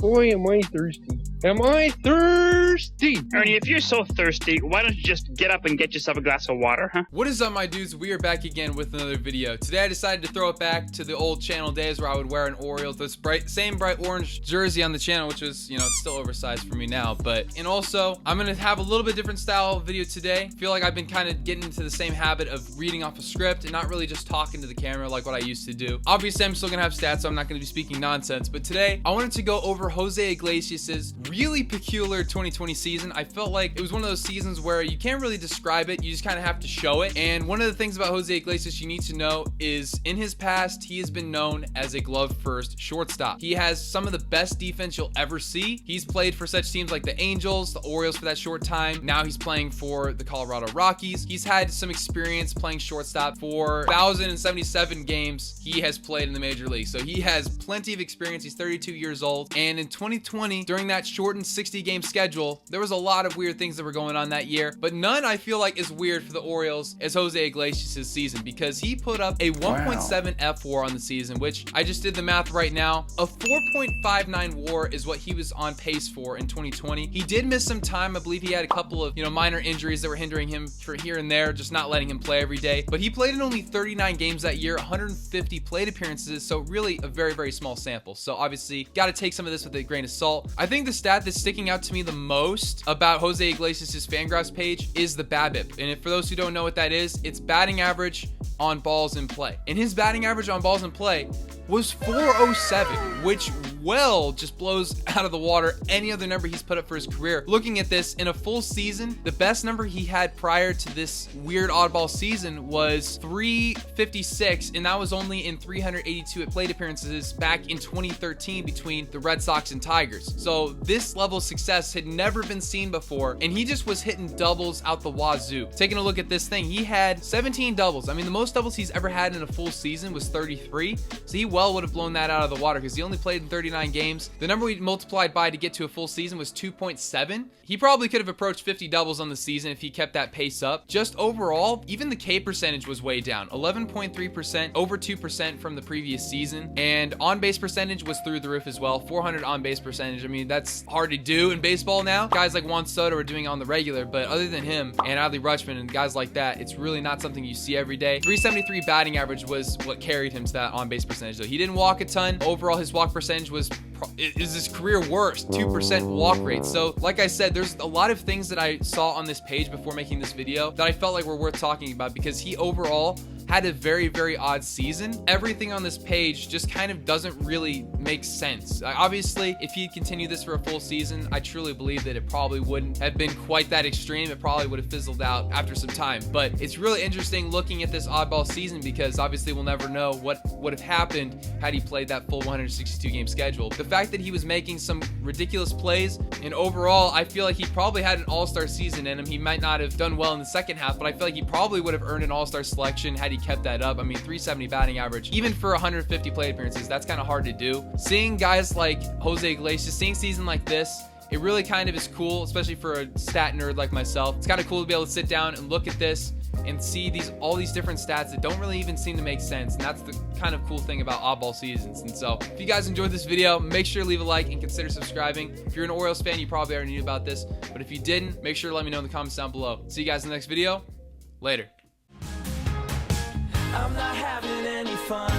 Boy, am I thirsty. Am I thirsty? Ernie, if you're so thirsty, why don't you just get up and get yourself a glass of water, huh? What is up, my dudes? We are back again with another video. Today I decided to throw it back to the old channel days where I would wear an Orioles, this same bright orange jersey on the channel, which was, you know, it's still oversized for me now. And also, I'm gonna have a little bit different style video today. I feel like I've been kind of getting into the same habit of reading off a script and not really just talking to the camera like what I used to do. Obviously, I'm still gonna have stats, so I'm not gonna be speaking nonsense. But today, I wanted to go over Jose Iglesias' really peculiar 2020 season. I felt like it was one of those seasons where you can't really describe it, you just kind of have to show it. And one of the things about Jose Iglesias you need to know is in his past, he has been known as a glove-first shortstop. He has some of the best defense you'll ever see. He's played for such teams like the Angels, the Orioles for that short time. Now he's playing for the Colorado Rockies. He's had some experience playing shortstop for 1,077 games he has played in the major league. So he has plenty of experience. He's 32 years old. And in 2020, during that shortened 60-game schedule, there was a lot of weird things that were going on that year, but none I feel like is weird for the Orioles as Jose Iglesias' season, because he put up a 1.7 F WAR on the season, which I just did the math right now. A 4.59 WAR is what he was on pace for in 2020. He did miss some time. I believe he had a couple of, minor injuries that were hindering him for here and there, just not letting him play every day, but he played in only 39 games that year, 150 plate appearances, so really a very, very small sample. So obviously, got to take some of this with a grain of salt. I think the stat that's sticking out to me the most about Jose Iglesias' Fangraphs page is the BABIP. And if for those who don't know what that is, it's batting average on balls in play. And his batting average on balls in play was 407, which just blows out of the water any other number he's put up for his career. Looking at this in a full season, the best number he had prior to this weird oddball season was 356, and that was only in 382 plate appearances back in 2013 between the Red Sox and Tigers. So this level of success had never been seen before, and he just was hitting doubles out the wazoo. Taking a look at this thing, he had 17 doubles. I mean, the most doubles he's ever had in a full season was 33, so he would have blown that out of the water because he only played in 39 games. The number we multiplied by to get to a full season was 2.7. He probably could have approached 50 doubles on the season if he kept that pace up. Just overall, even the K percentage was way down, 11.3%, over 2% from the previous season, and on-base percentage was through the roof as well, 400 on-base percentage. I mean, that's hard to do in baseball now. Guys like Juan Soto are doing it on the regular, but other than him and Adley Rutschman and guys like that, it's really not something you see every day. 373 batting average was what carried him to that on-base percentage, though. He didn't walk a ton. Overall, his walk percentage is his career worst, 2% walk rate. So like I said, there's a lot of things that I saw on this page before making this video that I felt like were worth talking about, because he overall had a very, very odd season. Everything on this page just kind of doesn't really make sense. Obviously, if he'd continued this for a full season, I truly believe that it probably wouldn't have been quite that extreme. It probably would have fizzled out after some time. But it's really interesting looking at this oddball season, because obviously we'll never know what would have happened had he played that full 162 game schedule. The fact that he was making some ridiculous plays, and overall, I feel like he probably had an all-star season in him. He might not have done well in the second half, but I feel like he probably would have earned an all-star selection had he kept that up. I mean, 370 batting average, even for 150 plate appearances, that's kind of hard to do. Seeing guys like Jose Iglesias, seeing season like this, it really kind of is cool, especially for a stat nerd like myself. It's kind of cool to be able to sit down and look at this and see all these different stats that don't really even seem to make sense. And that's the kind of cool thing about oddball seasons. And so if you guys enjoyed this video, make sure to leave a like and consider subscribing. If you're an Orioles fan, you probably already knew about this, but if you didn't, make sure to let me know in the comments down below. See you guys in the next video. Later. I'm not having any fun.